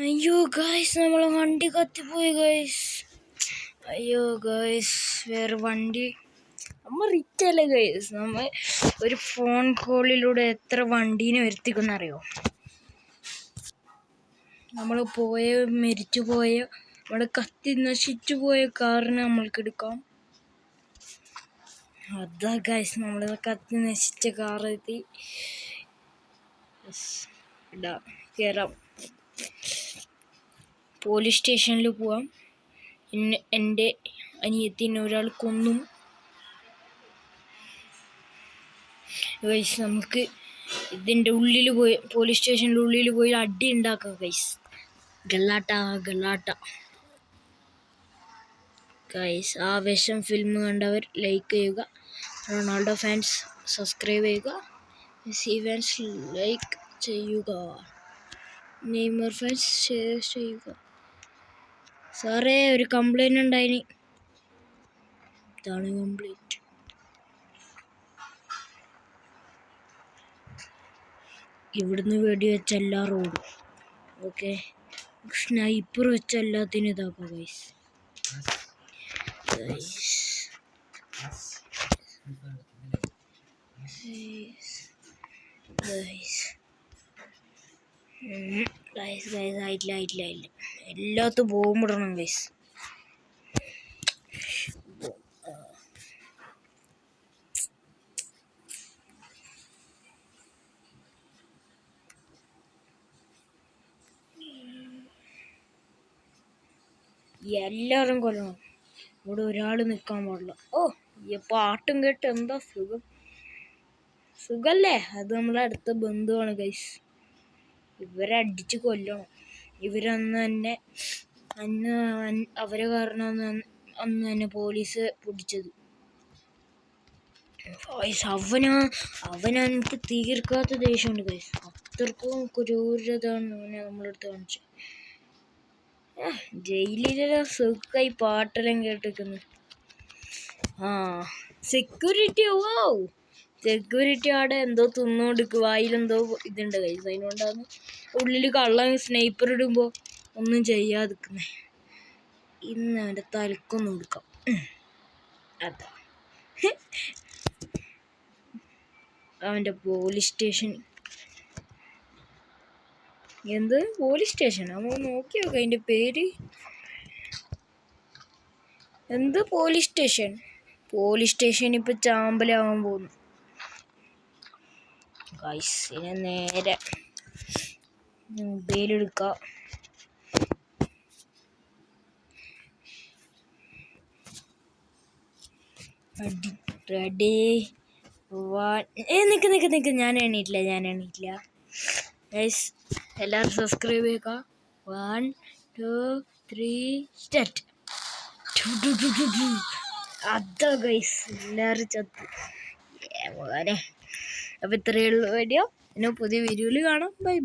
അയ്യോ ഗൈസ്, നമ്മളെ വണ്ടി കത്തിപ്പോയി ഗൈസ്. അയ്യോ ഗൈസ്, വേറെ വണ്ടി. നമ്മൾ റിച്ചല്ലേ ഗൈസ്. നമ്മൾ ഒരു ഫോൺ കോളിലൂടെ എത്ര വണ്ടീനെ വരുത്തിക്കുന്നറിയോ? നമ്മൾ മരിച്ചു പോയ നമ്മുടെ കത്തി നശിച്ചു പോയ കാറിനെ നമ്മൾക്ക് എടുക്കാം. അതാ ഗൈസ്, നമ്മൾ കത്തി നശിച്ച കാറെത്തി. ഇടാം, കയറാം. പോലീസ് സ്റ്റേഷനിൽ പോവാം. എൻ്റെ അനിയത്തിനെ ഒരാൾ കൊന്നു ഗൈസ്. നമുക്ക് ഇതിൻ്റെ ഉള്ളിൽ പോയി, പോലീസ് സ്റ്റേഷൻ്റെ ഉള്ളിൽ പോയി അടി ഉണ്ടാക്കാം ഗൈസ്. ഗലാട്ട ഗൈസ്. ആവേശം ഫിലിം കണ്ടവർ ലൈക്ക് ചെയ്യുക. റൊണാൾഡോ ഫാൻസ് സബ്സ്ക്രൈബ് ചെയ്യുക. മെസ്സി ഫാൻസ് ലൈക്ക് ചെയ്യുക. നെയ്മർ ഫാൻസ് ഷെയർ ചെയ്യുക. സാറേ, ഒരു കംപ്ലൈൻറ്റ് ഉണ്ടായിന്. ഇതാണ് കംപ്ലൈൻറ്റ്. ഇവിടുന്ന് വെടി വെച്ച എല്ലാ റോഡും ഓക്കെ. സ്നൈപ്പർ വെച്ച എല്ലാത്തിനും ഇതാക്കാം ഗൈസ്. ആയിട്ടില്ല. എല്ലാത്തും ബോംബിടണം ഗൈസ്. എല്ലാവരും കൊല്ലണം. ഇവിടെ ഒരാൾ നിൽക്കാൻ പാടില്ല. ഓ, ഈ പാട്ടും കേട്ട് എന്താ സുഖല്ലേ? അത് നമ്മളെ അടുത്ത ബന്ധുവാണ് ഗൈസ്. ഇവരെ അടിച്ച് കൊല്ലണം. അവരെ കാരണം അന്ന് തന്നെ പോലീസ് പിടിച്ചത്. അവനെനിക്ക് തീർക്കാത്ത ദേഷ്യമുണ്ട് ഗൈസ്. അത്രക്കും ക്രൂരതാണ് അവനെ നമ്മളെടുത്ത് കാണിച്ചത്. ജയിലിലെല്ലാം സുഖമായി പാട്ടെല്ലാം കേട്ടിരിക്കുന്നു. സെക്യൂരിറ്റി അവിടെ എന്തോ തിന്നോണ്ടിരിക്കും. വായിലെന്തോ ഇതുണ്ട് കൈസ്. അതിനോണ്ടാണ് ഉള്ളിൽ കള്ളൻ സ്നൈപ്പർ ഇടുമ്പോൾ ഒന്നും ചെയ്യാതിരിക്കുന്നത്. ഇന്ന് അവൻ്റെ തലക്കൊന്നും കൊടുക്കാം. അതാ അവൻ്റെ പോലീസ് സ്റ്റേഷൻ. എന്ത് പോലീസ് സ്റ്റേഷൻ? നമ്മൾ നോക്കി നോക്കാം അതിൻ്റെ പേര്. എന്ത് പോലീസ് സ്റ്റേഷൻ ഇപ്പം ചാമ്പലാവാൻ പോകുന്നു ഗൈസ്. ഇനി നേരെ മൊബൈലെടുക്കാം. റെഡി. നിക്ക് ഞാൻ എണീറ്റില്ല ഗൈസ്. എല്ലാവരും സബ്സ്ക്രൈബ് ചെയ്യുക. 1 2 3 സ്റ്റാർട്ട്. അതാ ഗൈസ്, എല്ലാവരും ചത്തു. അപ്പോൾ ഇത്രയേ ഉള്ളൂ വീഡിയോ. ഇനി പുതിയ വീഡിയോയിൽ കാണാം. ബൈ.